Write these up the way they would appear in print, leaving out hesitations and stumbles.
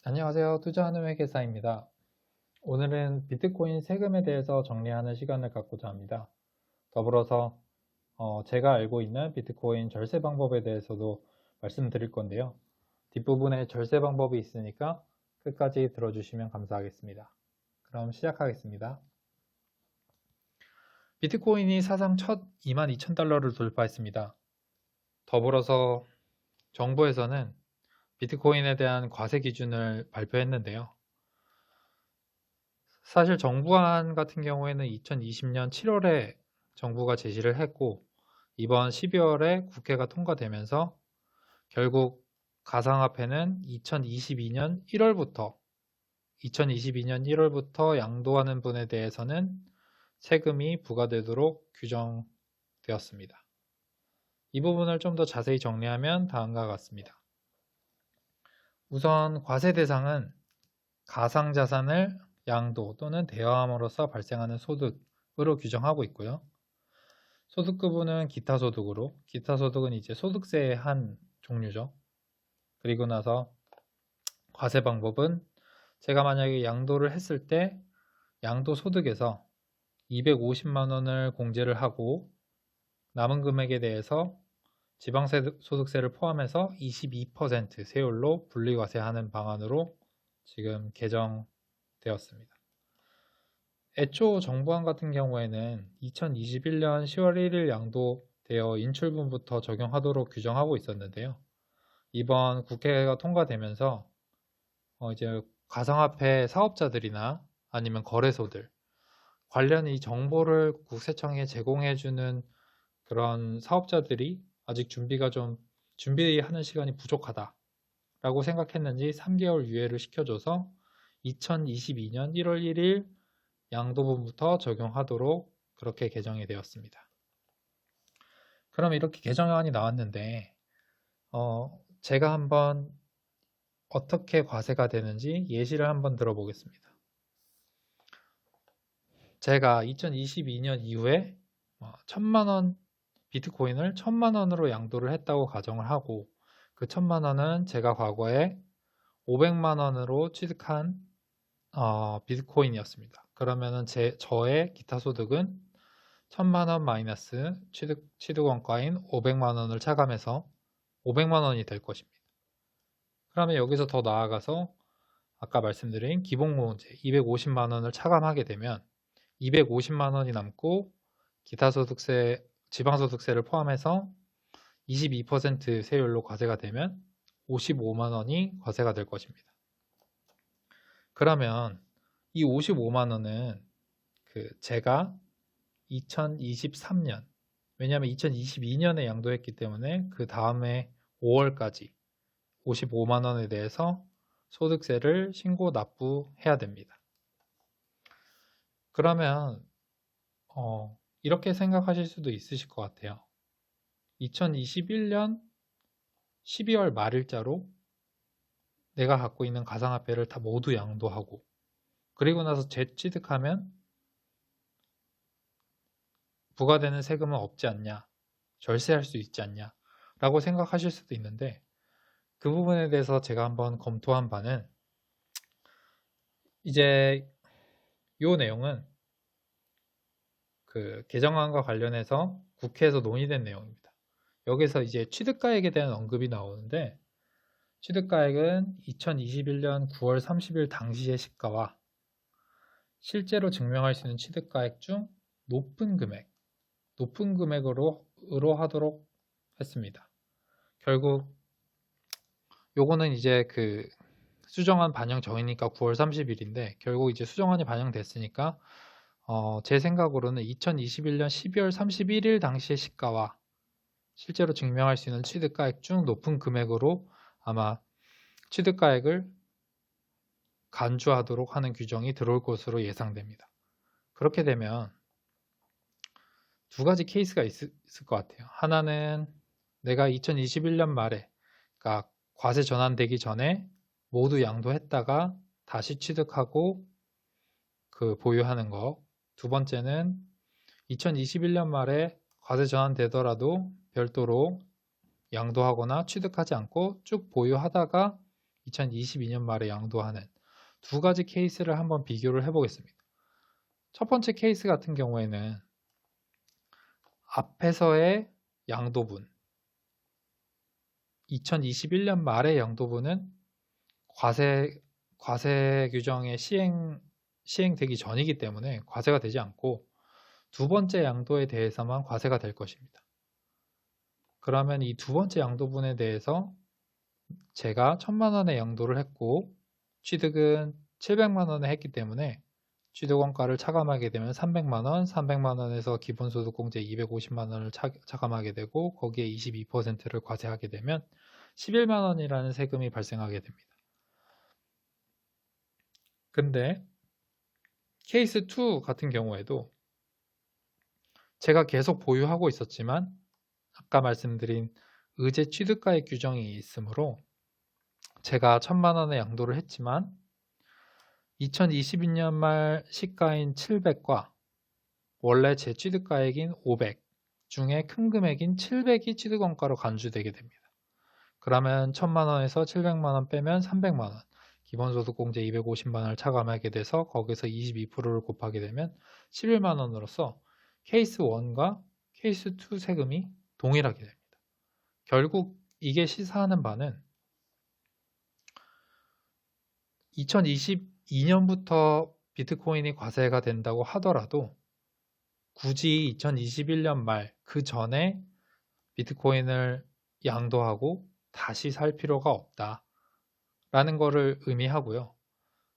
안녕하세요. 투자하는 회계사입니다. 오늘은 비트코인 세금에 대해서 정리하는 시간을 갖고자 합니다. 더불어서 제가 알고 있는 비트코인 절세 방법에 대해서도 말씀드릴 건데요. 뒷부분에 절세 방법이 있으니까 끝까지 들어주시면 감사하겠습니다. 그럼 시작하겠습니다. 비트코인이 사상 첫 22,000달러를 돌파했습니다. 더불어서 정부에서는 비트코인에 대한 과세 기준을 발표했는데요. 사실 정부안 같은 경우에는 2020년 7월에 정부가 제시를 했고 이번 12월에 국회가 통과되면서 결국 가상화폐는 2022년 1월부터 양도하는 분에 대해서는 세금이 부과되도록 규정되었습니다. 이 부분을 좀 더 자세히 정리하면 다음과 같습니다. 우선 과세 대상은 가상자산을 양도 또는 대여함으로써 발생하는 소득으로 규정하고 있고요. 소득 구분은 기타소득으로, 기타소득은 이제 소득세의 한 종류죠. 그리고 나서 과세 방법은 제가 만약에 양도를 했을 때 양도소득에서 250만 원을 공제를 하고 남은 금액에 대해서 지방소득세를 포함해서 22% 세율로 분리과세하는 방안으로 지금 개정되었습니다. 애초 정부안 같은 경우에는 2021년 10월 1일 양도되어 인출분부터 적용하도록 규정하고 있었는데요. 이번 국회가 통과되면서 이제 가상화폐 사업자들이나 아니면 거래소들 관련 이 정보를 국세청에 제공해주는 그런 사업자들이 아직 준비하는 시간이 부족하다라고 생각했는지 3개월 유예를 시켜줘서 2022년 1월 1일 양도분부터 적용하도록 그렇게 개정이 되었습니다. 그럼 이렇게 개정안이 나왔는데 제가 한번 어떻게 과세가 되는지 예시를 한번 들어보겠습니다. 제가 2022년 이후에 1000만원 비트코인을 1000만원으로 양도를 했다고 가정을 하고 그 1000만원은 제가 과거에 500만원으로 취득한 비트코인이었습니다. 그러면은 저의 기타 소득은 1000만원 마이너스 취득원가인 500만원을 차감해서 500만원이 될 것입니다. 그러면 여기서 더 나아가서 아까 말씀드린 기본공제 250만원을 차감하게 되면 250만원이 남고 기타 소득세, 지방소득세를 포함해서 22% 세율로 과세가 되면 55만원이 과세가 될 것입니다. 그러면 이 55만원은 제가 2023년, 왜냐하면 2022년에 양도했기 때문에 그 다음에 5월까지 55만원에 대해서 소득세를 신고 납부해야 됩니다. 그러면 이렇게 생각하실 수도 있으실 것 같아요. 2021년 12월 말일자로 내가 갖고 있는 가상화폐를 다 모두 양도하고 그리고 나서 재취득하면 부과되는 세금은 없지 않냐, 절세할 수 있지 않냐 라고 생각하실 수도 있는데 그 부분에 대해서 제가 한번 검토한 바는 이제 이 내용은 그 개정안과 관련해서 국회에서 논의된 내용입니다. 여기서 이제 취득가액에 대한 언급이 나오는데 취득가액은 2021년 9월 30일 당시의 시가와 실제로 증명할 수 있는 취득가액 중 높은 금액으로 하도록 했습니다. 결국 요거는 이제 그 수정안 반영 전이니까 9월 30일인데 결국 이제 수정안이 반영됐으니까 제 생각으로는 2021년 12월 31일 당시의 시가와 실제로 증명할 수 있는 취득가액 중 높은 금액으로 아마 취득가액을 간주하도록 하는 규정이 들어올 것으로 예상됩니다. 그렇게 되면 두 가지 케이스가 있을 것 같아요. 하나는 내가 2021년 말에 그러니까 과세 전환되기 전에 모두 양도했다가 다시 취득하고 그 보유하는 거. 두 번째는 2021년 말에 과세 전환되더라도 별도로 양도하거나 취득하지 않고 쭉 보유하다가 2022년 말에 양도하는 두 가지 케이스를 한번 비교를 해보겠습니다. 첫 번째 케이스 같은 경우에는 앞에서의 양도분, 2021년 말의 양도분은 과세 규정의 시행되기 전이기 때문에 과세가 되지 않고 두 번째 양도에 대해서만 과세가 될 것입니다. 그러면 이 두 번째 양도분에 대해서 제가 1000만 원의 양도를 했고 취득은 700만 원에 했기 때문에 취득원가를 차감하게 되면 300만 원, 300만 원에서 기본소득공제 250만 원을 차감하게 되고 거기에 22%를 과세하게 되면 11만 원이라는 세금이 발생하게 됩니다. 근데 케이스 2 같은 경우에도 제가 계속 보유하고 있었지만 아까 말씀드린 의제 취득가액 규정이 있으므로 제가 1000만 원의 양도를 했지만 2022년 말 시가인 700과 원래 제 취득가액인 500 중에 큰 금액인 700이 취득원가로 간주되게 됩니다. 그러면 1000만 원에서 700만 원 빼면 300만 원, 기본소득공제 250만 원을 차감하게 돼서 거기서 22%를 곱하게 되면 11만 원으로서 케이스 1과 케이스 2 세금이 동일하게 됩니다. 결국 이게 시사하는 바는 2022년부터 비트코인이 과세가 된다고 하더라도 굳이 2021년 말 그 전에 비트코인을 양도하고 다시 살 필요가 없다라는 것을 의미하고요.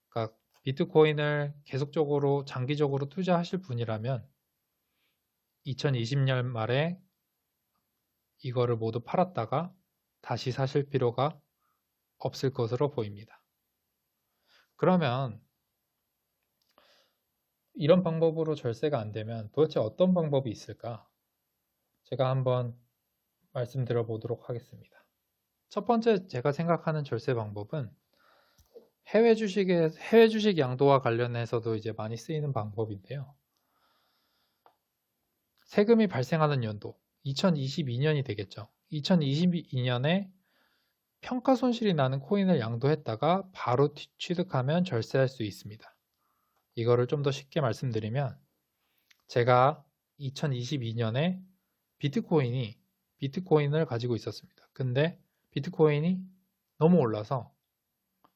그러니까 비트코인을 계속적으로 장기적으로 투자하실 분이라면 2020년 말에 이거를 모두 팔았다가 다시 사실 필요가 없을 것으로 보입니다. 그러면 이런 방법으로 절세가 안 되면 도대체 어떤 방법이 있을까? 제가 한번 말씀드려 보도록 하겠습니다. 첫 번째 제가 생각하는 절세 방법은 해외 주식 양도와 관련해서도 이제 많이 쓰이는 방법인데요. 세금이 발생하는 연도 2022년이 되겠죠. 2022년에 평가 손실이 나는 코인을 양도했다가 바로 취득하면 절세할 수 있습니다. 이거를 좀 더 쉽게 말씀드리면 제가 2022년에 비트코인을 가지고 있었습니다. 근데 비트코인이 너무 올라서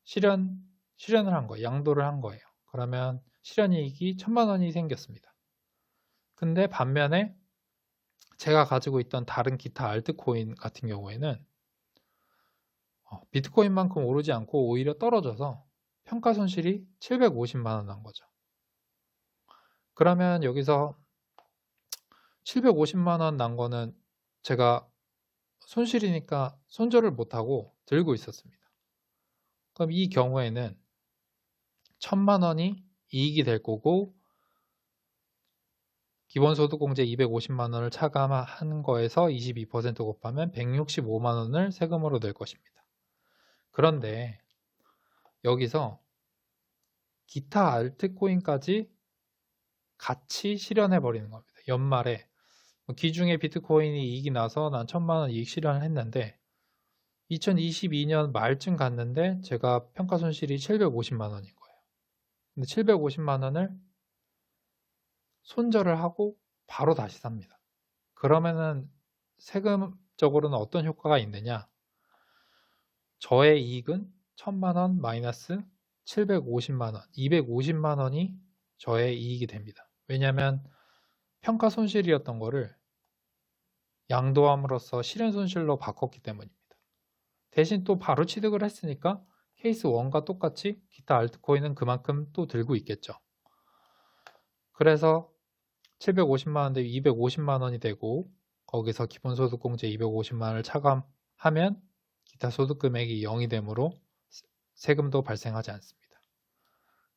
실현을 한 거예요. 양도를 한 거예요. 그러면 실현이익이 1000만 원이 생겼습니다. 근데 반면에 제가 가지고 있던 다른 기타 알트코인 같은 경우에는 비트코인만큼 오르지 않고 오히려 떨어져서 평가 손실이 750만 원 난 거죠. 그러면 여기서 750만 원 난 거는 제가 손실이니까 손절을 못하고 들고 있었습니다. 그럼 이 경우에는 1000만 원이 이익이 될 거고 기본소득공제 250만 원을 차감한 거에서 22% 곱하면 165만 원을 세금으로 낼 것입니다. 그런데 여기서 기타 알트코인까지 같이 실현해 버리는 겁니다. 연말에 기중에 비트코인이 이익이 나서 난 1000만 원 이익 실현을 했는데 2022년 말쯤 갔는데 제가 평가 손실이 750만 원인 거예요. 근데 750만 원을 손절을 하고 바로 다시 삽니다. 그러면은 세금적으로는 어떤 효과가 있느냐? 저의 이익은 1000만 원 마이너스 750만 원, 250만 원이 저의 이익이 됩니다. 왜냐하면 평가 손실이었던 거를 양도함으로써 실현 손실로 바꿨기 때문입니다. 대신 또 바로 취득을 했으니까 케이스 1과 똑같이 기타 알트코인은 그만큼 또 들고 있겠죠. 그래서 750만 원 대 250만 원이 되고 거기서 기본소득공제 250만 원을 차감하면 기타 소득 금액이 0이 되므로 세금도 발생하지 않습니다.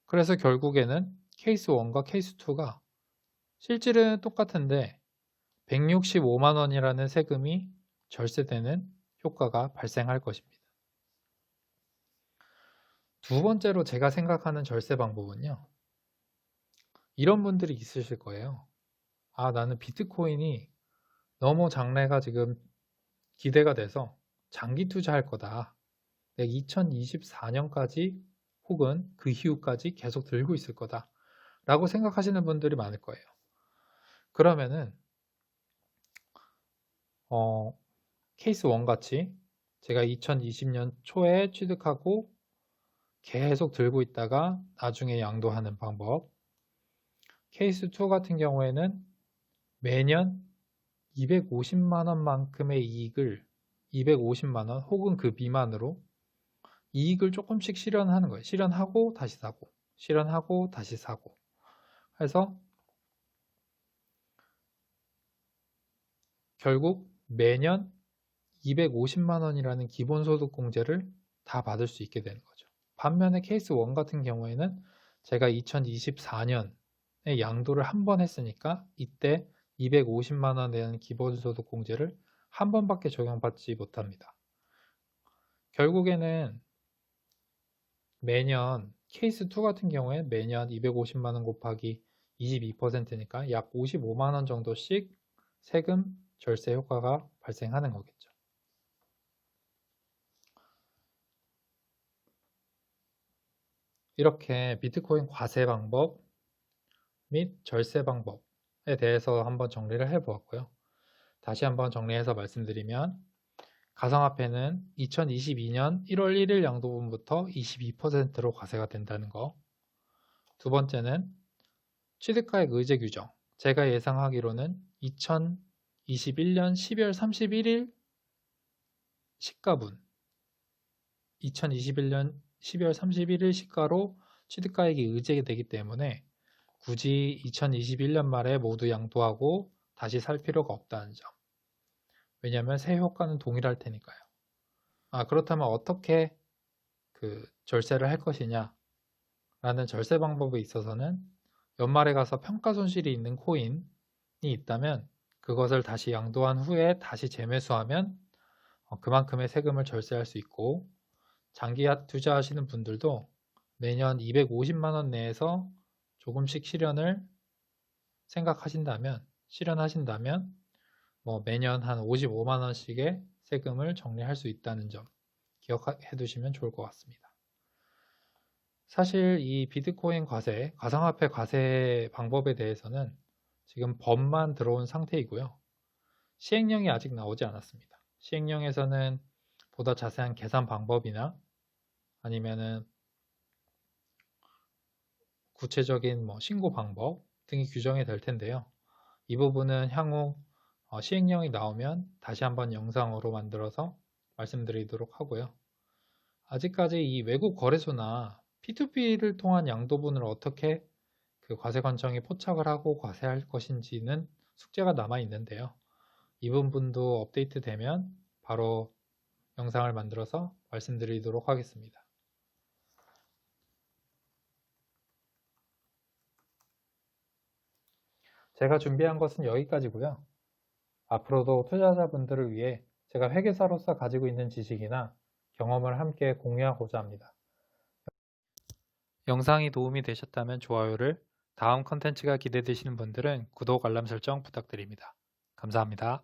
그래서 결국에는 케이스 1과 케이스 2가 실질은 똑같은데 165만 원이라는 세금이 절세되는 효과가 발생할 것입니다. 두 번째로 제가 생각하는 절세 방법은요. 이런 분들이 있으실 거예요. 나는 비트코인이 너무 장래가 지금 기대가 돼서 장기 투자할 거다. 내가 2024년까지 혹은 그 이후까지 계속 들고 있을 거다 라고 생각하시는 분들이 많을 거예요. 그러면은 케이스 1 같이 제가 2020년 초에 취득하고 계속 들고 있다가 나중에 양도하는 방법. 케이스 2 같은 경우에는 매년 250만 원만큼의 이익을 250만 원 혹은 그 미만으로 이익을 조금씩 실현하는 거예요. 실현하고 다시 사고, 실현하고 다시 사고. 해서 결국 매년 250만 원이라는 기본소득공제를 다 받을 수 있게 되는 거죠. 반면에 케이스 1 같은 경우에는 제가 2024년에 양도를 한 번 했으니까 이때 250만 원에 대한 기본소득공제를 한 번밖에 적용받지 못합니다. 결국에는 매년 케이스 2 같은 경우에 매년 250만 원 곱하기 22%니까 약 55만 원 정도씩 세금 절세 효과가 발생하는 거겠죠. 이렇게 비트코인 과세 방법 및 절세 방법에 대해서 한번 정리를 해보았고요. 다시 한번 정리해서 말씀드리면 가상화폐는 2022년 1월 1일 양도분부터 22%로 과세가 된다는 거. 두 번째는 취득가액 의제 규정. 제가 예상하기로는 2021년 12월 31일 시가분 2021년 12월 31일 시가로 취득가액이 의제되기 때문에 굳이 2021년 말에 모두 양도하고 다시 살 필요가 없다는 점. 왜냐하면 세후 효과는 동일할 테니까요. 그렇다면 어떻게 절세를 할 것이냐 라는 절세 방법에 있어서는 연말에 가서 평가 손실이 있는 코인이 있다면 그것을 다시 양도한 후에 다시 재매수하면 그만큼의 세금을 절세할 수 있고, 장기 투자하시는 분들도 매년 250만 원 내에서 조금씩 실현하신다면 매년 한 55만 원씩의 세금을 정리할 수 있다는 점 기억해 두시면 좋을 것 같습니다. 사실 이 비트코인 과세, 가상화폐 과세 방법에 대해서는 지금 법만 들어온 상태이고요. 시행령이 아직 나오지 않았습니다. 시행령에서는 보다 자세한 계산 방법이나 아니면은 구체적인 신고 방법 등이 규정이 될 텐데요. 이 부분은 향후 시행령이 나오면 다시 한번 영상으로 만들어서 말씀드리도록 하고요. 아직까지 이 외국 거래소나 P2P를 통한 양도분을 어떻게 과세관청이 포착을 하고 과세할 것인지는 숙제가 남아 있는데요. 이 부분도 업데이트 되면 바로 영상을 만들어서 말씀드리도록 하겠습니다. 제가 준비한 것은 여기까지고요. 앞으로도 투자자분들을 위해 제가 회계사로서 가지고 있는 지식이나 경험을 함께 공유하고자 합니다. 영상이 도움이 되셨다면 좋아요를, 다음 컨텐츠가 기대되시는 분들은 구독, 알람 설정 부탁드립니다. 감사합니다.